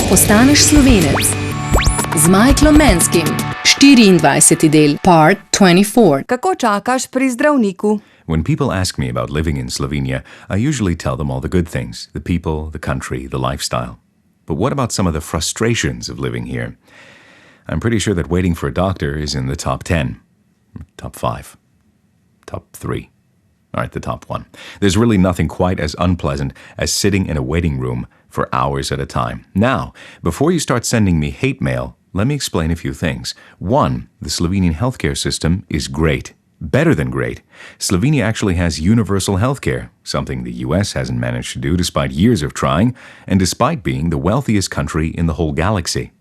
postaneš Slovenec? Z Michaelom Manskim. 24. del, part 24. Kako čakaš pri zdravniku? When people ask me about living in Slovenia, I usually tell them all the good things, the people, the country, the lifestyle. But what about some of the frustrations of living here? I'm pretty sure that waiting for a doctor is in the top 10, top 5, top 3. All right, the top 1. There's really nothing quite as unpleasant as sitting in a waiting room for hours at a time. Now, before you start sending me hate mail, let me explain a few things. 1, the Slovenian healthcare system is great. Better than great. Slovenia actually has universal healthcare, something the US hasn't managed to do despite years of trying, and despite being the wealthiest country in the whole galaxy.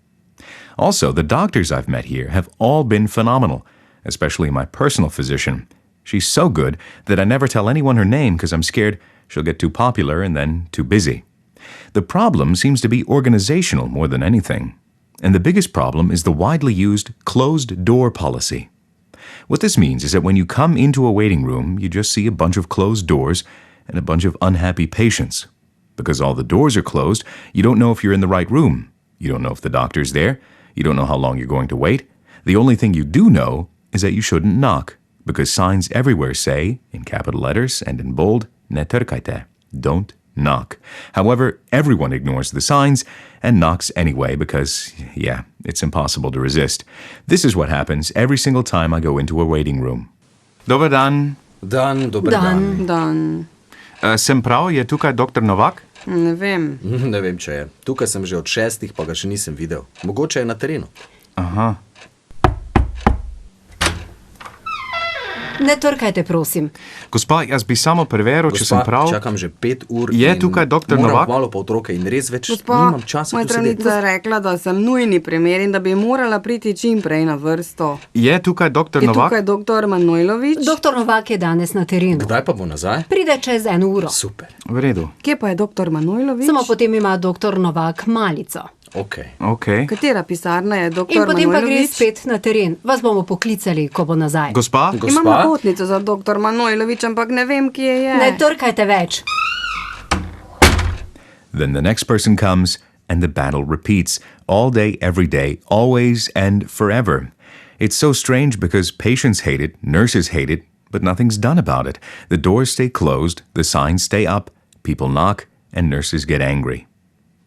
Also, the doctors I've met here have all been phenomenal, especially my personal physician. She's so good that I never tell anyone her name because I'm scared she'll get too popular and then too busy. The problem seems to be organizational more than anything. And the biggest problem is the widely used closed-door policy. What this means is that when you come into a waiting room, you just see a bunch of closed doors and a bunch of unhappy patients. Because all the doors are closed, you don't know if you're in the right room. You don't know if the doctor's there. You don't know how long you're going to wait. The only thing you do know is that you shouldn't knock, because signs everywhere say, in capital letters and in bold, ne trkajte, don't knock. However, everyone ignores the signs and knocks anyway because, it's impossible to resist. This is what happens every single time I go into a waiting room. Dober dan. Dan. Sem prav, je tukaj dr. Novak? Ne vem. Ne vem, če je. Tukaj sem že od 6, pa ga še nisem videl. Mogoče je na terenu. Aha. Ne trkajte, prosim. Gospa, jaz bi samo preveril, če sem prav. Gospa, čakam že 5 ur Je tukaj dr. moram Novak? malo po otroke in res več Gospa, nimam časa tu sedeti. maternica je rekla, da sem nujni primer in da bi morala priti čim prej na vrsto. Je tukaj dr. Je Novak? tukaj doktor Manojlović? Doktor Novak je danes na terenu. Kdaj pa bo nazaj? Pride čez 1 uro. Super. V redu. Kje pa je doktor Manojlović? Samo potem ima doktor Novak malico. Ok. Katera pisarna je In doktor potem pa gre Manojlović? spet na teren. Vas bomo poklicali, ko bo nazaj. Gospa? Imam napotnico za doktor Manojlović, ampak ne vem, kje je. Ne trkajte več. Then the next person comes and the battle repeats. All day, every day, always and forever. It's so strange because patients hate it, nurses hate it, but nothing's done about it. The doors stay closed, the signs stay up, people knock, and nurses get angry.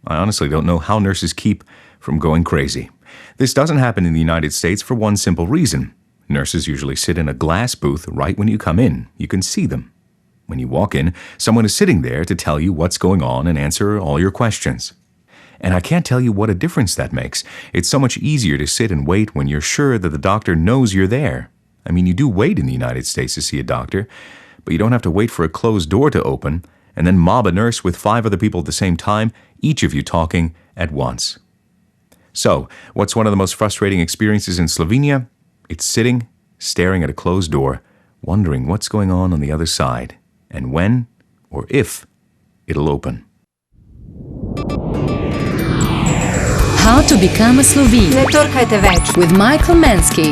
I honestly don't know how nurses keep from going crazy. This doesn't happen in the United States for one simple reason. Nurses usually sit in a glass booth right when you come in. You can see them. When you walk in, someone is sitting there to tell you what's going on and answer all your questions. And I can't tell you what a difference that makes. It's so much easier to sit and wait when you're sure that the doctor knows you're there. I mean, you do wait in the United States to see a doctor, but you don't have to wait for a closed door to open and then mob a nurse with 5 other people at the same time, each of you talking at once. So, what's one of the most frustrating experiences in Slovenia? It's sitting, staring at a closed door, wondering what's going on the other side, and when, or if, it'll open. How to become a Slovene Ne trkajte več. with Michael Mansky.